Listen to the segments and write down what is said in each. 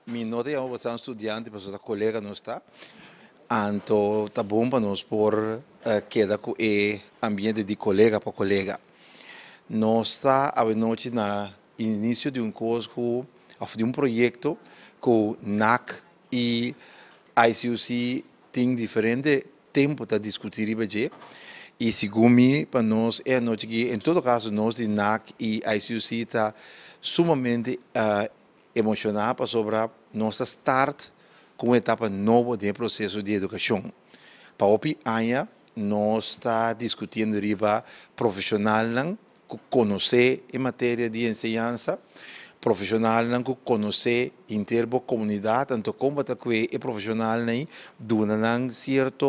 Mi nota é um estudante, mas o colega não está. Então, tá bom para nós por queda com o ambiente de colega para colega. Nós está a noite na início de um curso, ou de um projeto com NAC e ICUC tem diferente tempo para discutir e segundo para nós é a noite que, em todo caso, nós de NAC e ICUC está sumamente emocionado sobre nossa start com uma etapa nova de processo de educação. Para o ano, nós está discutindo riba profissional que conhecer em matéria de ensinança, profissional que conhecer em termos de comunidade, tanto como que é profissional dando certa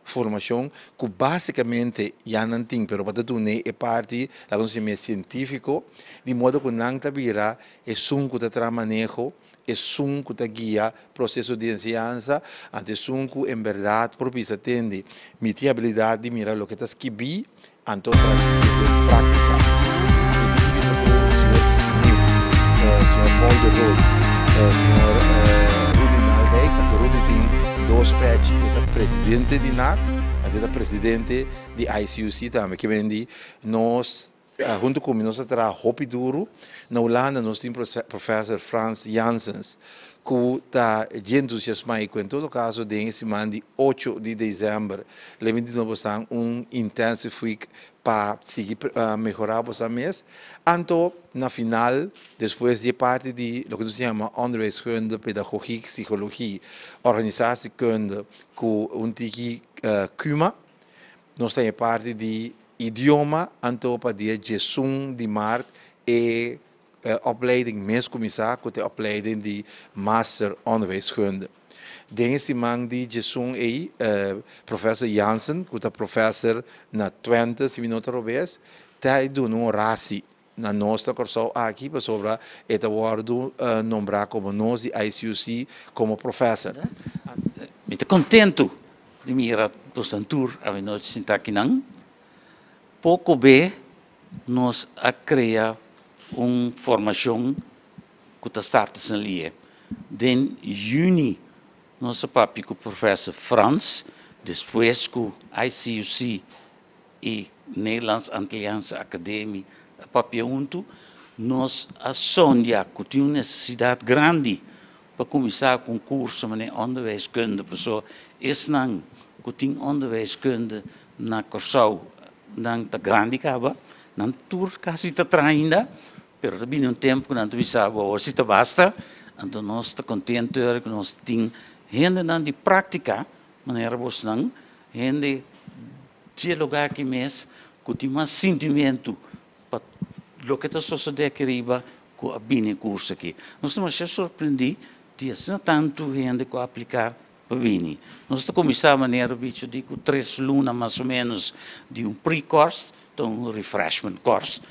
formação que basicamente já não tem, mas para tu é parte do conhecimento científico, de modo que não tabira é sunco de manejo é sunco da guia processo de ensinança, ante sunco em verdade propício atende minha habilidade de mirar o que está escrito, então traduzir prática. Senhor Paul de Rode, senhor Rudy Naldeca, Rudy tem dois pets, é presidente de NAC, é presidente de ICUC também, que vem nós junto com nós terá Hopi Duro, na Holanda nós temos o professor Frans Janssens, que está entusiasmado com todo caso de esse semana de 8 de dezembro, levando nós intensive week para seguir melhorar o mês. Então, na final, depois de parte de o que se chama onderwijskunde, pedagogie, psicologia, organisatiekunde, com tiki Kuma, nós temos parte de idioma, então para dia 16 de março e opleiding mescomissaar, com a opleiding de master onderwijskunde. Deze man die Jesung professor Jansen, que é professor na Twente, se não te roubes, está dando um raci na nossa corso aqui para sobre este awardo nombrar como nós de ICUC como professor. Muito contento de mirar do Santur a nós sentar aqui não. Pouco bem nós a criar uma formação que está startando ali. Em junho nosso papi com o professor Frans, depois com o ICUC e Nederlands Antilliaanse Academie, a papi junto, nós a sonhar que tinha uma necessidade grande para começar com curso de onderwijskunde, pessoa, esse não, que tinha onderwijskunde na Corsau, não está grande acaba, não tur quase está traindo, pero também um tempo que não precisava, hoje está basta, então nós está contente que nós temos gente não de prática, maneira você não, gente dialogar aqui mesmo, que tem mais sentimento para o que está sucedendo aqui riba, com a bine curso aqui. Nós estamos surpreendidos de assim tanto gente que aplicar para bine. Nós estamos começando a maneira bicho de 3 lunas mais ou menos de um pre-course, então um refreshment course.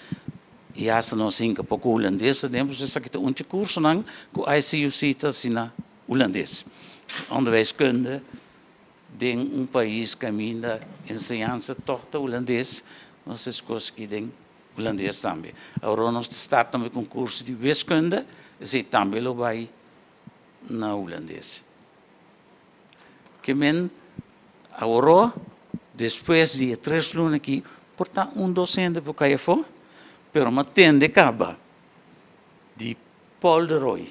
E essa nós ainda pouco holandês, temos essa aqui um curso não, com a ICUC está assim na holandês. Onderwijskunde em país que ainda ensinança toda holandês, nós escolhemos que tem holandês também. Agora nós startamos com curso de wiskunde, e também lo vai na holandês. Que men agora depois de 3 lunas aqui, portanto docente para cair fora, pero uma tende acaba de Paul de Roy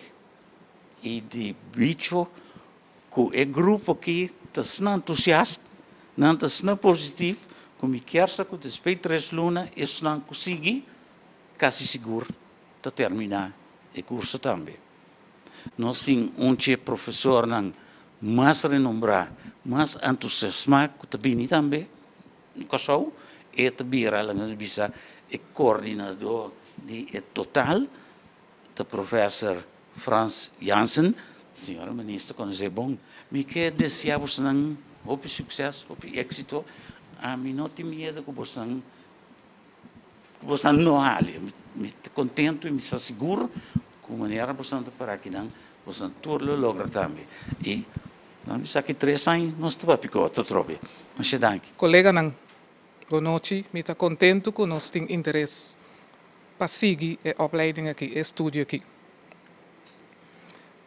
e de Bicho que é grupo aqui está entusiasta, não está positivo, como quer que depois de 3 lunas, isso não consegue, quase seguro, de terminar o curso também. Nós temos professor não mais renombrado, mais entusiasmado, que também, e também é coordenador de total, o professor Frans Janssen, senhora ministra, quando é bom, me quer desejar você não houve sucesso, houve êxito, a mim não tem medo que você não hale, me contento e me seguro com maneira você não para aqui não, você tudo logra também. E não bisa que 3 anos nós estamos picou outro trobe. Mas danke. Colega não, boa noite, me está contento que nós temos interesse para seguir a opleiding aqui, estúdio aqui.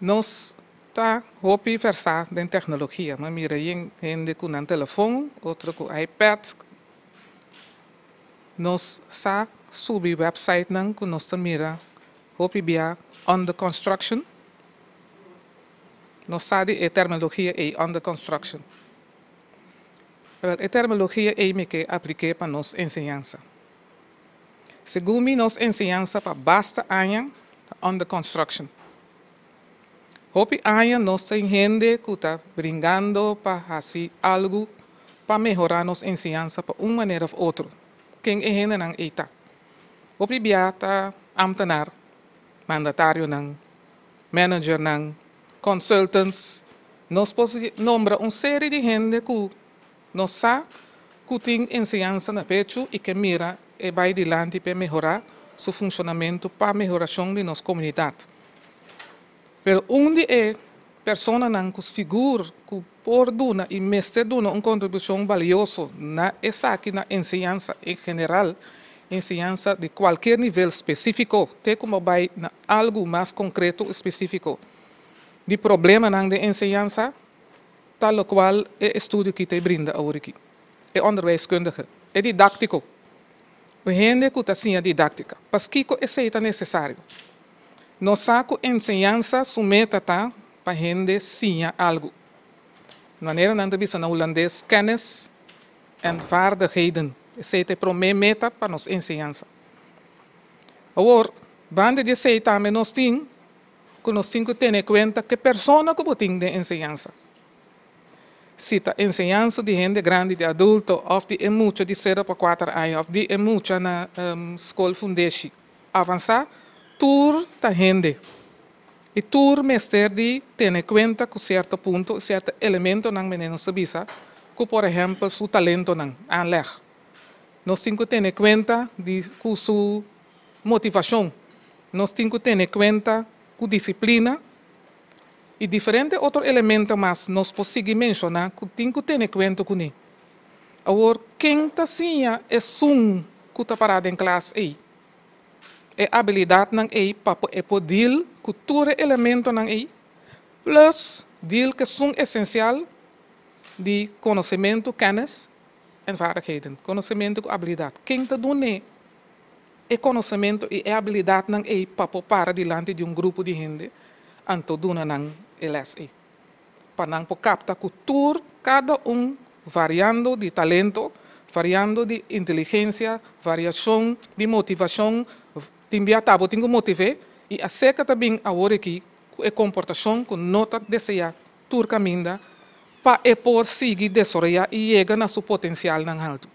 Nós tá hopi versar da tecnologia, mas mira gente com um telefone, outro com iPad. Nós sa subir website nang com nós mira hopi bia under construction. Nós sabe a terminologia é under construction. A terminologia é me que aplique para nós ensinança. Segundo mim, nós ensinança para basta año under construction. Hopi año nós tem gente que está brincando para fazer algo para melhorar nossa ensinança para uma maneira ou outra. Quem é gente não está. Hopi biata ambtenaar, mandatário não, manager não, consultants. Nós podemos nombrar série de gente que nós sabe que tem ensinança na pecho e que mira e vai adiante para melhorar seu funcionamento para a melhoração de nossa comunidade. Pero onde é pessoa não que seguro que por duna e mestre duna uma contribuição valiosa na essa aqui na ensinança em geral, ensinança de qualquer nível específico, tem como vai na algo mais concreto específico. De problema não de ensinança, tal qual é estudo que te brinda agora aqui. É onderwijskundige, é didático. O gente que está assim didática, mas que é necessário. Nós saco ensinança sumeta tá para gente sim algo. De maneira não bisa na holandês kennis en vaardigheden. Essa é a primeira meta para nossa ensinança. Agora, banda de sei também nós temos que nós temos que ter em conta que pessoa que tem de ensinança. Se a ensinança de gente grande, de adulto, ou de muita de 0 para 4 anos, ou de muita na escola fundação, avançar, tur ta gente. E tur mestre de ter em conta que certo ponto, certo elemento não menino sabisa, que por exemplo, seu talento não anleg. Nós temos que ter em conta de sua motivação. Nós temos que ter em conta com disciplina e diferentes outros elementos mais nós podemos mencionar que temos que ter em conta com ele. Agora, quem está assim é que está parado em classe aí. É habilidade não é para poder cultura elemento não é plus deal que são essencial de conhecimento, kennis en vaardigheden. Conhecimento e habilidade. Quem está dando é conhecimento e habilidade não é para diante de grupo de gente, anto duna não é les. Para não captar cultura cada variando de talento, variando de inteligência, variação de motivação. Timbia tabo tingo motive e acerca também agora aqui a comportação que nota deseja tur caminho para por seguir desarrollar e chegar na seu potencial não alto.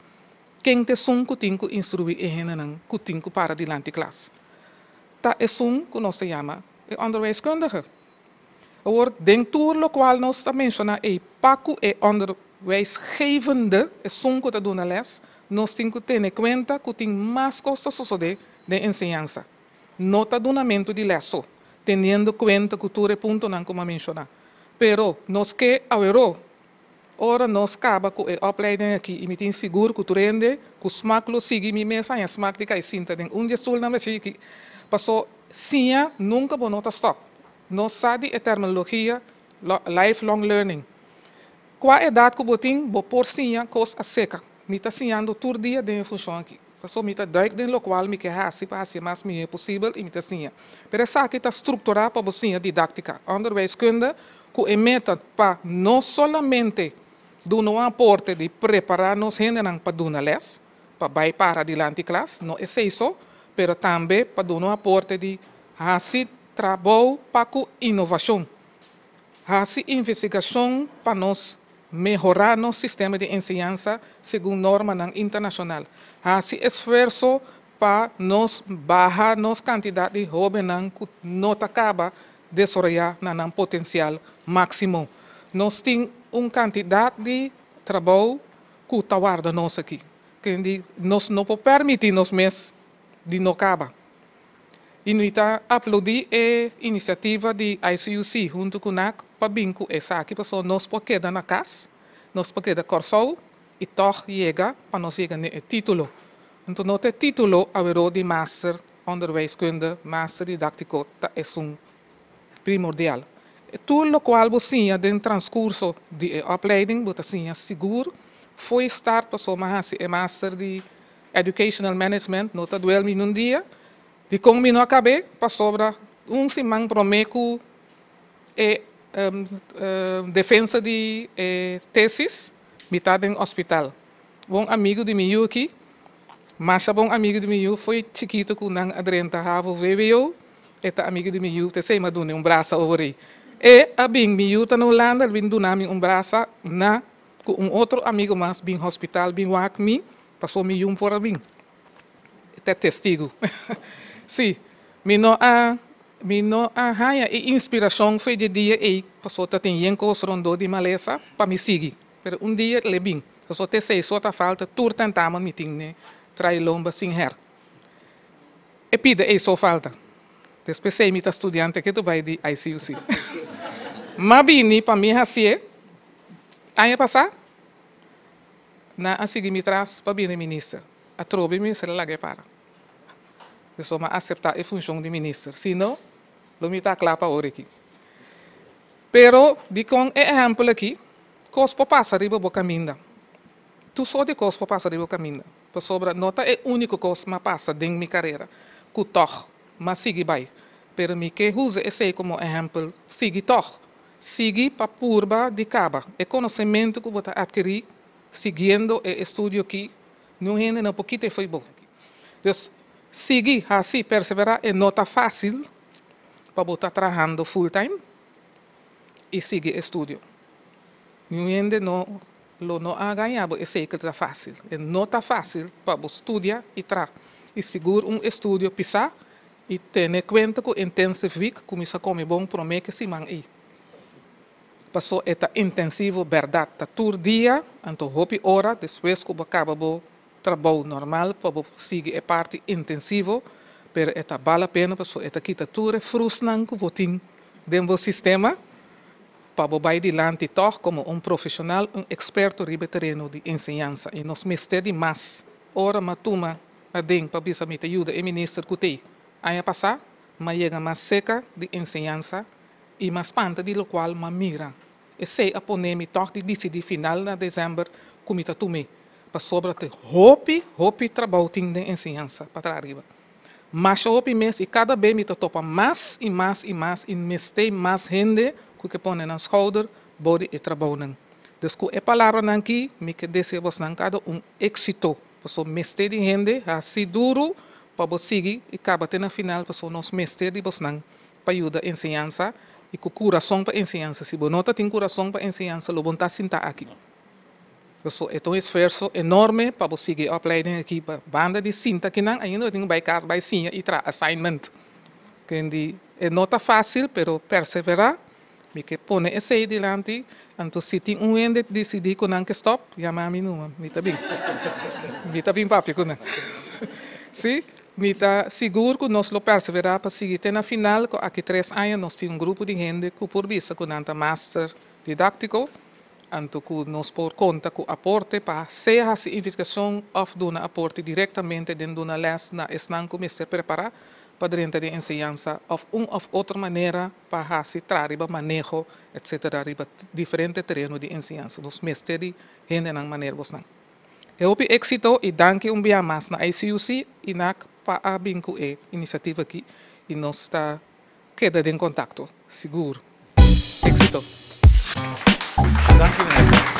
Quem te som que tem que instruir e não que tem que para diante classe. Tá é som que nós se chama é onderwijskundige. Agora dentro do qual nós mencionamos é paco é onderwijsgevende é som que te dá na les. Nós temos que ter em conta que tem mais coisas suceder de ensinança. Nota donamento de lesso, tendo conta cultura e ponto não como mencionar. Pero nós que awero, ora nós acaba com a opleiding aqui e me tem seguro que tu rende, que o smaak lo sigue mi mesa e a smaak de cai sinta den onde sul na mechi que passou sim nunca vou nota stop. Nós sabe a terminologia lifelong learning. Qual é a idade que eu tenho, vou por sim coisa seca. Me está sinhando todo dia de função aqui. Passou me está duik den local me que hasi para ser mais me possível e me está sinha. Pero essa aqui está estruturada para você didática. Onderwijskunde que é meta para não somente dar um aporte de preparar nos gente para dar uma les, para vai para adiante classe, não é isso, pero também para dar um aporte de fazer trabalho para inovação, fazer investigação para nós melhorar nosso sistema de ensinança segundo norma internacional. Fazer esforço para nós baixar nossa quantidade de jovens que não acaba de desarrollar um potencial máximo. Nós temos uma quantidade de trabalho que está guardado nós aqui, que nós não podemos permitir nós mesmos de não acabar. E nós aplaudi a iniciativa de ICUC junto com a NAC para vincular essa aqui, para nós podemos quedar na casa, nós podemos quedar corso e toch chegar para nós chegar no título. Então, não tem título de master onderwijskunde, master didático, é primordial. Tudo o qual você tem transcurso de opleiding, você assim seguro, foi start para sua master de Educational Management, nota duel num dia, de como me não acabei, para sobra semana promeco defesa de tesis, metade em hospital. Bom amigo de meu aqui, mas bom amigo de meu foi chiquito com não adrenta havo VBO, eta amigo de meu te sei madune braço over e a bem meu tá na Holanda, vim do nome braço na com outro amigo mas bem hospital bem wak me passou meu por a bem. Te testigo. Sim, Mino haya e inspiração foi de dia e passou a ter encos rondo de maleza para me seguir. Pero dia le bem, passou te sei só tá falta tur tentamos meeting né, trai lomba sem her. E pide e só falta. Depois sei mita estudante que tu vai de ICUC. Mas bini para mim assim, aí passar na a seguir me traz para bem ministro. A trobe me será lá para. Eu só aceitar a função de ministro. Se não, não me está claro para hoje aqui. Pero, de com exemplo aqui, coisa para passar riba o caminho. Tu só de coisa para passar riba o caminho. Para sobra, nota é a única coisa que passa dentro da minha carreira. Que toh, mas sigue bem. Pero me que usa esse como exemplo, sigue toh. Sigue para purba de caba. É conhecimento que você adquirir, seguindo o estudo aqui, não é um pouquinho foi bom. Então, seguir assim, perseverar, é nota fácil para você trabalhando full time e seguir estudo. Não é não a ganhar, é sei que é fácil. É nota fácil para você estudar e trabalhar. E seguro estudo pisar e ter em conta que intensifica, começa a comer bom para mim que se man aí. Passou esta intensivo, verdade, tá todo dia, então hopi hora, depois que acaba o trabalho normal, para seguir a parte intensiva, pero esta vale a pena, passou esta quita tudo frustrante que você dentro do sistema, para vai adiante toch como profissional, experto ribe terreno de ensinança. E nós mestemos mais, ora matuma, a den, para bisa me ajuda, e ministro que aí passar, mas chega mais seca de ensinança, e mais panta de lo qual ma mira. E sei a poner-me toch de decidir final de dezembro, como está tume. Para sobra te hopi trabalho de ensinança para arriba. Mas hopi mês e cada vez me topa mais e mais e mais e mestei mais gente que põe na schouder, body e trabalho. Dus com a palavra aqui, me que desejamos cada êxito. Passo mestei de gente, assim duro, para você seguir e acaba na final, passo nós mestei de você para ajudar a ensinança e com coração para ensinança. Se você não tem coração para ensinança, lo bonta sinta aqui. Passo é um esforço enorme para você seguir a opleiding aqui, para banda de cinta que não, ainda tem vai casa, vai sim e tra assignment. Que é nota fácil, pero perseverar. Me que pone esse aí delante, então se tem ende decidir que não que stop, chama a mim não, me tá bem papi com não. Sim, me tá seguro que nós lo perseverar para seguir até na final, que aqui 3 anos nós temos grupo de gente que por vista que não tá master didático, então que nós por conta que aporte para ser a investigação ou do aporte diretamente dentro da les na esnan que me se preparar para dentro de ensinança ou outra maneira para se trabalhar manejo, etc. riba diferente terreno de ensinança. Nós mesteri gente na maneira você. Eu hope êxito e danke dia mais na ICUC e na para a binco e iniciativa aqui e nós está queda em contato, seguro. Êxito. Dank u, minister.